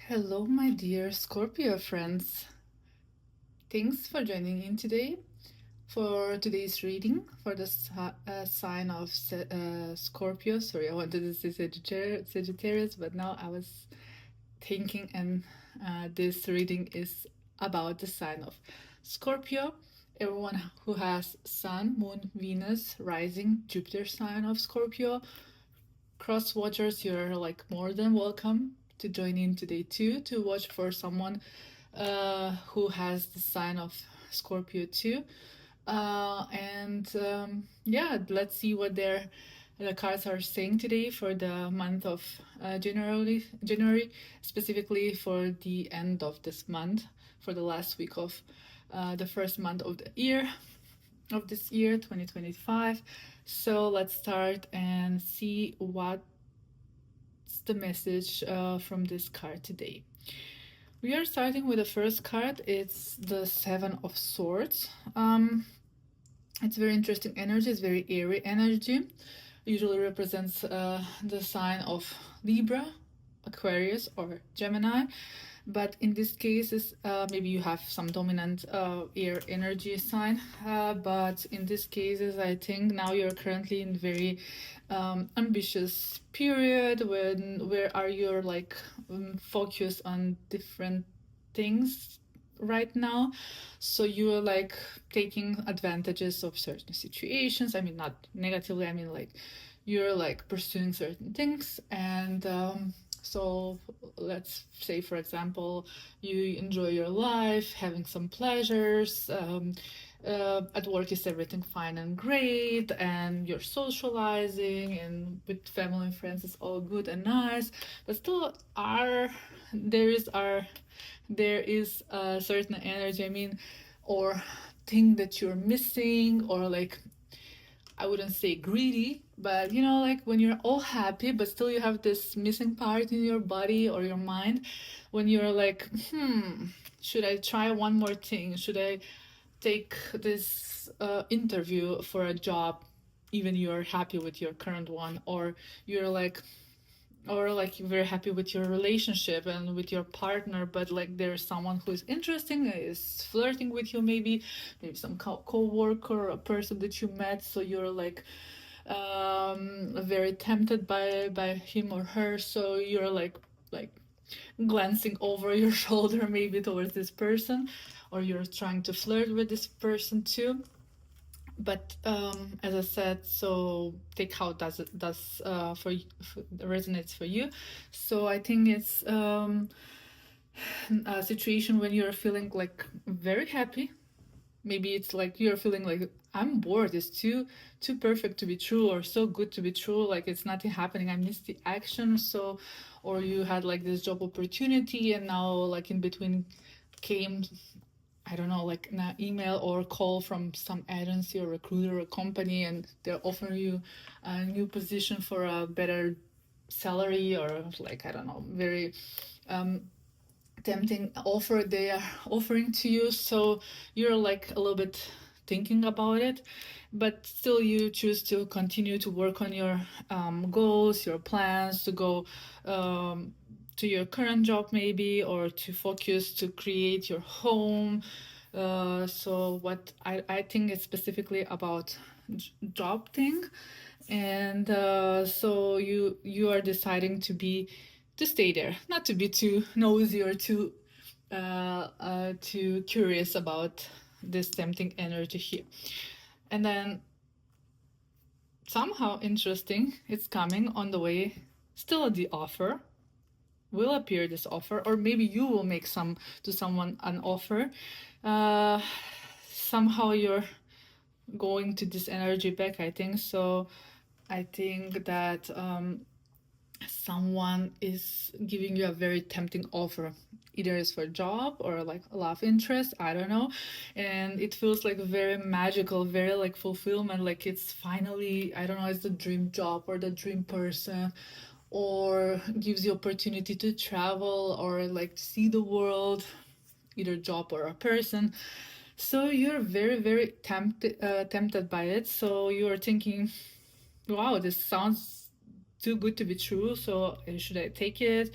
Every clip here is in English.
Hello, my dear Scorpio friends. Thanks for joining in today for today's reading for the sign of Scorpio. Sorry, I wanted to say Sagittarius, but now I was thinking, and this reading is about the sign of Scorpio. Everyone who has Sun, Moon, Venus, Rising, Jupiter sign of Scorpio, cross watchers, you're like more than welcome to join in today too to watch for someone who has the sign of Scorpio too. And yeah, let's see what the cards are saying today for the month of January, specifically for the end of this month, for the last week of the first month of the year of this year 2025. So let's start and see what's the message from this card today. We are starting with the first card. It's the Seven of Swords. It's very interesting energy. It's very airy energy. Usually represents the sign of Libra, Aquarius, or Gemini. But in this case, maybe you have some dominant air energy sign. But in this cases, I think now you're currently in very ambitious period where are you like focused on different things right now, so you're like taking advantages of certain situations. I mean, not negatively, I mean like you're like pursuing certain things. And so let's say, for example, you enjoy your life, having some pleasures. At work is everything fine and great, and you're socializing, and with family and friends it's all good and nice. But still, there is are there is a certain energy. I mean, or thing that you're missing, or like I wouldn't say greedy, but like when you're all happy, but still you have this missing part in your body or your mind when you're like, should I try one more thing? Should I take this interview for a job, even you're happy with your current one, you're like, or like you're very happy with your relationship and with your partner, but like there's someone who is interesting, is flirting with you, maybe some co-worker, a person that you met, so you're like very tempted by him or her, so you're like glancing over your shoulder maybe towards this person, or you're trying to flirt with this person too. But as I said, so take how does for resonates for you. So I think it's a situation when you're feeling like very happy. Maybe it's like you're feeling like I'm bored. It's too perfect to be true, or so good to be true. Like it's nothing happening. I missed the action. So, or you had like this job opportunity, and now like in between came, I don't know, like an email or call from some agency or recruiter or company, and they're offering you a new position for a better salary, or like, I don't know, very um, tempting offer they are offering to you. So you're like a little bit thinking about it, but still you choose to continue to work on your goals, your plans to go to your current job maybe, or to focus to create your home. So what I think is specifically about job thing. And so you are deciding to stay there, not to be too nosy or too curious about this tempting energy here. And then somehow interesting, it's coming on the way. Still, the offer will appear, this offer, or maybe you will make some to someone an offer. Uh, somehow you're going to this energy back, I think. So I think that someone is giving you a very tempting offer, either it's for a job or like a love interest, I don't know. And it feels like very magical, very like fulfillment, like it's finally, I don't know, it's the dream job or the dream person, or gives you opportunity to travel or like see the world, either job or a person. So you're very very tempted by it. So you're thinking, wow, this sounds too good to be true, so should I take it?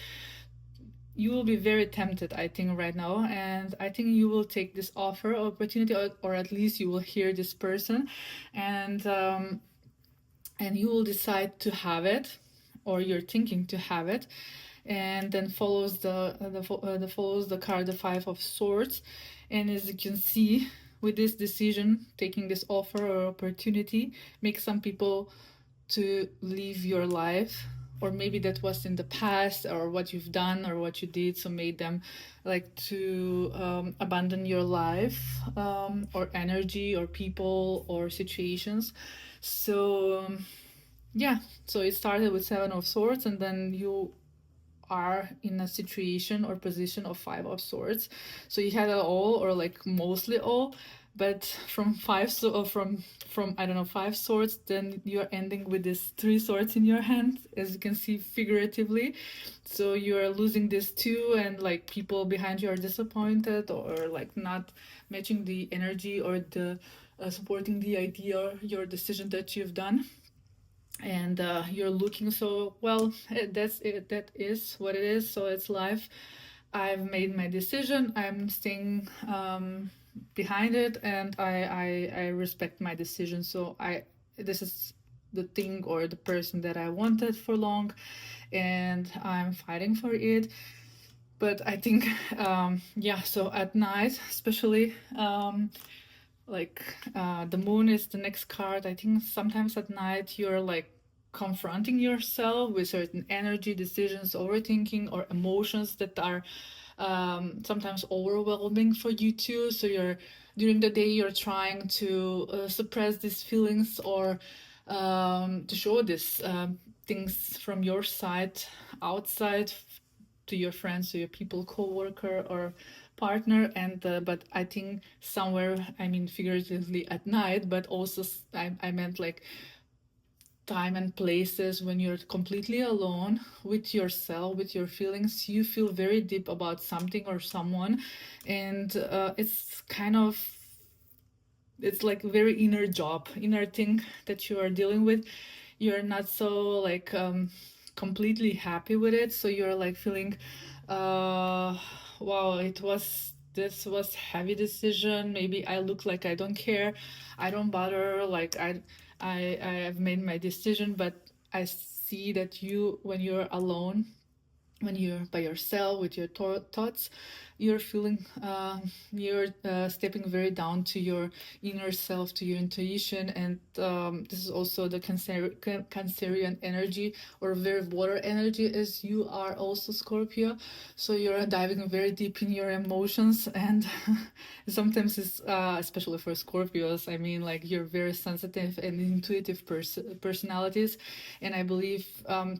you will be very tempted, I think, right now, and I think you will take this offer or opportunity, or at least you will hear this person, and you will decide to have it, or you're thinking to have it, and then follows the card, the Five of Swords, and as you can see, with this decision, taking this offer or opportunity, makes some people to leave your life, or maybe that was in the past, or what you've done or what you did, so made them like to abandon your life, or energy or people or situations. So yeah, so it started with Seven of Swords, and then you are in a situation or position of Five of Swords. So you had it all, or like mostly all, but from five, so from I don't know, Five Swords, then you're ending with this Three Swords in your hand, as you can see figuratively. So you're losing this too, and like people behind you are disappointed, or like not matching the energy, or the supporting the idea or your decision that you've done, and you're looking, so well, that's it, that is what it is, so it's life. I've made my decision, I'm staying behind it, and I respect my decision. So this is the thing or the person that I wanted for long, and I'm fighting for it. But I think yeah, so at night especially, like the moon is the next card. I think sometimes at night you're like confronting yourself with certain energy, decisions, overthinking, or emotions that are sometimes overwhelming for you too. So you're, during the day, you're trying to suppress these feelings, or to show these things from your side outside to your friends, to your people, co-worker, or partner. And but I think somewhere, I mean figuratively at night, but also I meant like time and places when you're completely alone with yourself, with your feelings, you feel very deep about something or someone, and it's kind of, it's like a very inner job, inner thing that you are dealing with. You're not so like completely happy with it, so you're like feeling wow, it was, this was heavy decision, maybe I look like I don't care, I don't bother, like I have made my decision. But I see that you, when you're alone, when you're by yourself with your thoughts, you're feeling you're stepping very down to your inner self, to your intuition. And this is also the Cancerian energy, or very water energy, as you are also Scorpio. So you're diving very deep in your emotions, and sometimes it's especially for Scorpios, I mean, like you're very sensitive and intuitive personalities, and I believe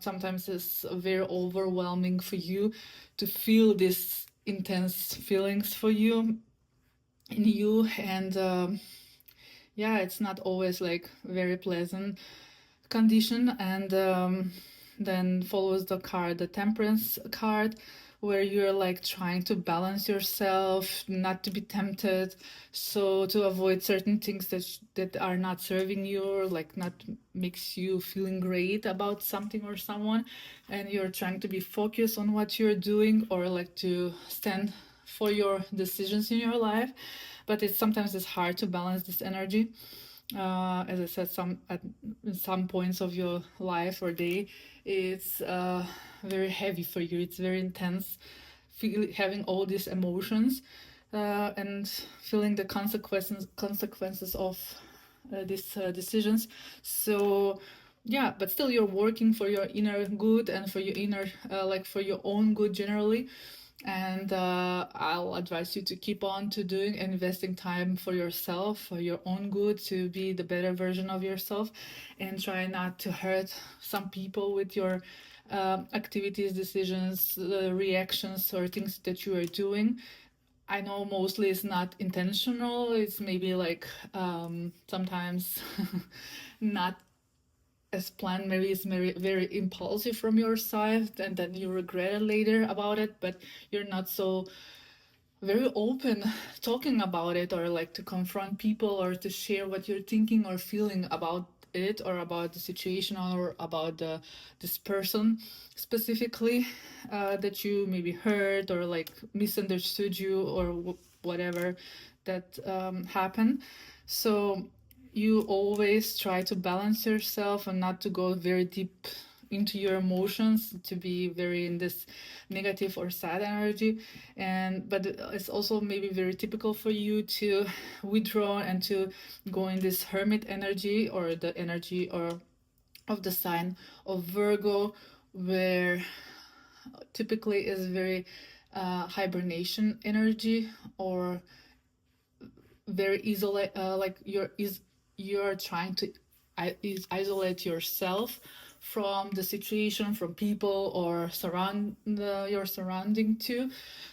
sometimes it's very overwhelming for you to feel these intense feelings for you in you. And yeah, it's not always like very pleasant condition. And then follows the card, the Temperance card, where you're like trying to balance yourself, not to be tempted, so to avoid certain things that are not serving you, or like not makes you feeling great about something or someone, and you're trying to be focused on what you're doing, or like to stand for your decisions in your life. But it's sometimes it's hard to balance this energy. As I said, at some points of your life or day, it's very heavy for you. It's very intense, having all these emotions, and feeling the consequences of these decisions. So yeah, but still you're working for your inner good, and for your inner like for your own good generally. And I'll advise you to keep on to doing, investing time for yourself, for your own good, to be the better version of yourself, and try not to hurt some people with your activities, decisions, reactions, or things that you are doing. I know mostly it's not intentional, it's maybe like sometimes not as planned, maybe it's very impulsive from your side, and then you regret it later about it, but you're not so very open talking about it, or like to confront people, or to share what you're thinking or feeling about it or about the situation or about this person specifically that you maybe hurt or like misunderstood you or whatever that happened. So you always try to balance yourself and not to go very deep into your emotions, to be very in this negative or sad energy. And but it's also maybe very typical for you to withdraw and to go in this hermit energy or the energy or of the sign of Virgo, where typically is very hibernation energy, or very isolate, like you're trying to isolate yourself from the situation, from people, or your surrounding too.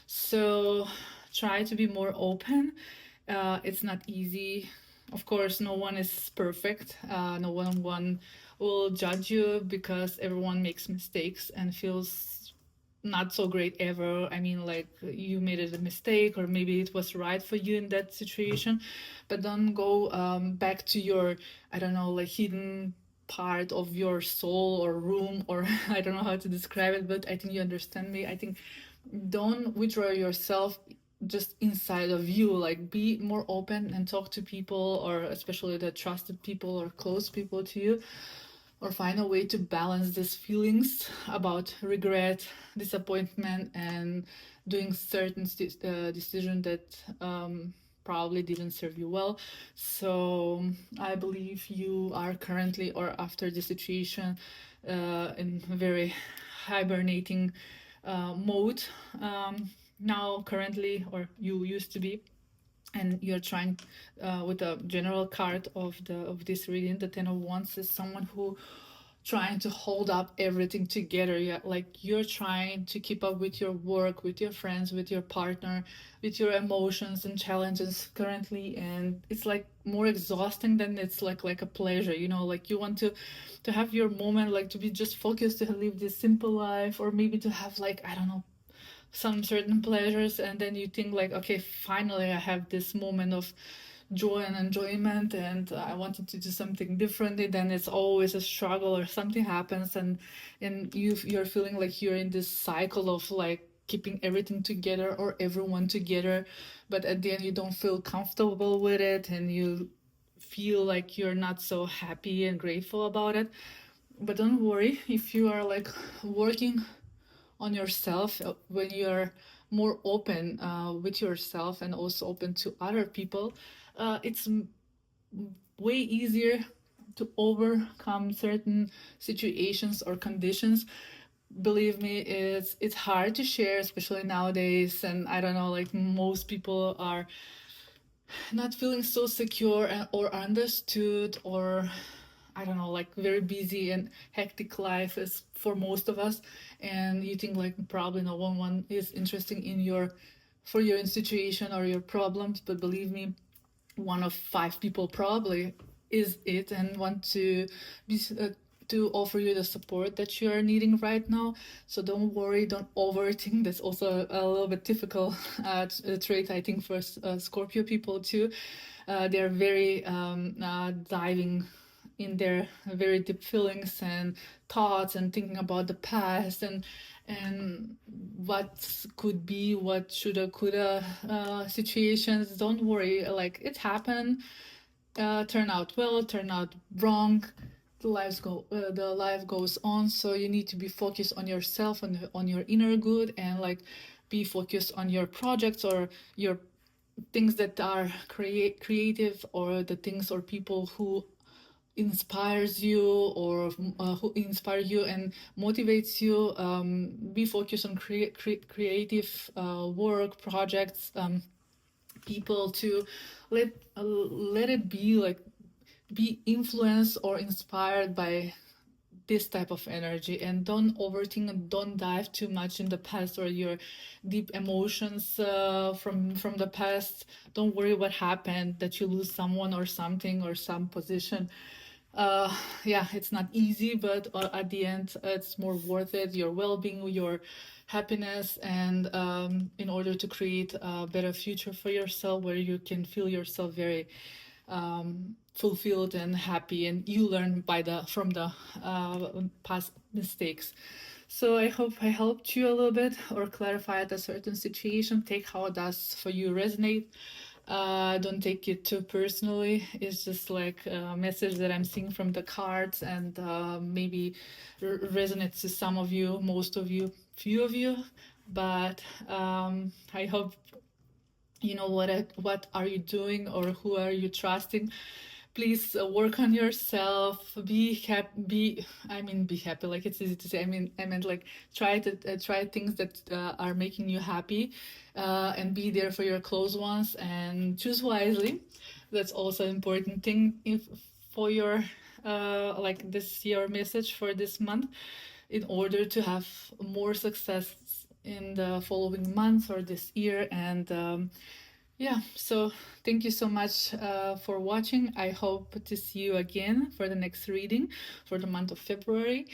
So try to be more open. It's not easy. Of course, no one is perfect. No one will judge you, because everyone makes mistakes and feels not so great ever. I mean, like, you made it a mistake, or maybe it was right for you in that situation, but don't go back to your, I don't know, like hidden part of your soul or room, or I don't know how to describe it, but I think you understand me. I think don't withdraw yourself just inside of you. Like, be more open and talk to people, or especially the trusted people or close people to you, or find a way to balance these feelings about regret, disappointment, and doing certain decision that probably didn't serve you well. So I believe you are currently, or after the situation, in very hibernating mode now currently, or you used to be. And you're trying with the general card of this reading, the Ten of Wands is someone who trying to hold up everything together. Yeah, like you're trying to keep up with your work, with your friends, with your partner, with your emotions and challenges currently, and it's like more exhausting than it's like a pleasure, you know. Like, you want to have your moment, like to be just focused, to live this simple life, or maybe to have, like, I don't know, some certain pleasures, and then you think like, okay, finally I have this moment of joy and enjoyment, and I wanted to do something differently. Then it's always a struggle, or something happens, and you're feeling like you're in this cycle of like keeping everything together or everyone together, but at the end you don't feel comfortable with it, and you feel like you're not so happy and grateful about it. But don't worry, if you are like working on yourself, when you're more open with yourself and also open to other people, it's way easier to overcome certain situations or conditions. Believe me, it's hard to share, especially nowadays, and I don't know, like most people are not feeling so secure or understood, or I don't know, like very busy and hectic life is for most of us, and you think like probably no one is interested in your for your situation or your problems. But believe me, one of five people probably is it, and want be to offer you the support that you are needing right now. So don't worry, don't overthink. That's also a little bit difficult trait, I think, for Scorpio people too. They're very diving in their very deep feelings and thoughts, and thinking about the past, and what could be, what shoulda coulda situations. Don't worry, like it happened, turn out well, turn out wrong, the life goes on. So you need to be focused on yourself and on your inner good, and like be focused on your projects or your things that are creative, or the things or people who inspires you, or who inspire you and motivates you. Be focused on creative work projects, people, to let it be like, be influenced or inspired by this type of energy, and don't overthink, and don't dive too much in the past or your deep emotions from the past. Don't worry what happened, that you lose someone or something or some position. Yeah, it's not easy, but at the end, it's more worth it. Your well-being, your happiness, and in order to create a better future for yourself, where you can feel yourself very fulfilled and happy, and you learn from the past mistakes. So I hope I helped you a little bit or clarified a certain situation. Take how it does for you resonate. Don't take it too personally. It's just like a message that I'm seeing from the cards, and maybe resonates to some of you, most of you, few of you. But I hope you know what are you doing or who are you trusting. Please work on yourself, be happy, be happy, like it's easy to say. I meant like try things that are making you happy, and be there for your close ones, and choose wisely. That's also an important thing if for your like this year message for this month, in order to have more success in the following months or this year. And yeah, so thank you so much for watching. I hope to see you again for the next reading for the month of February.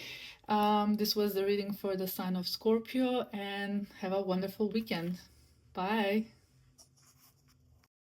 This was the reading for the sign of Scorpio, and have a wonderful weekend. Bye.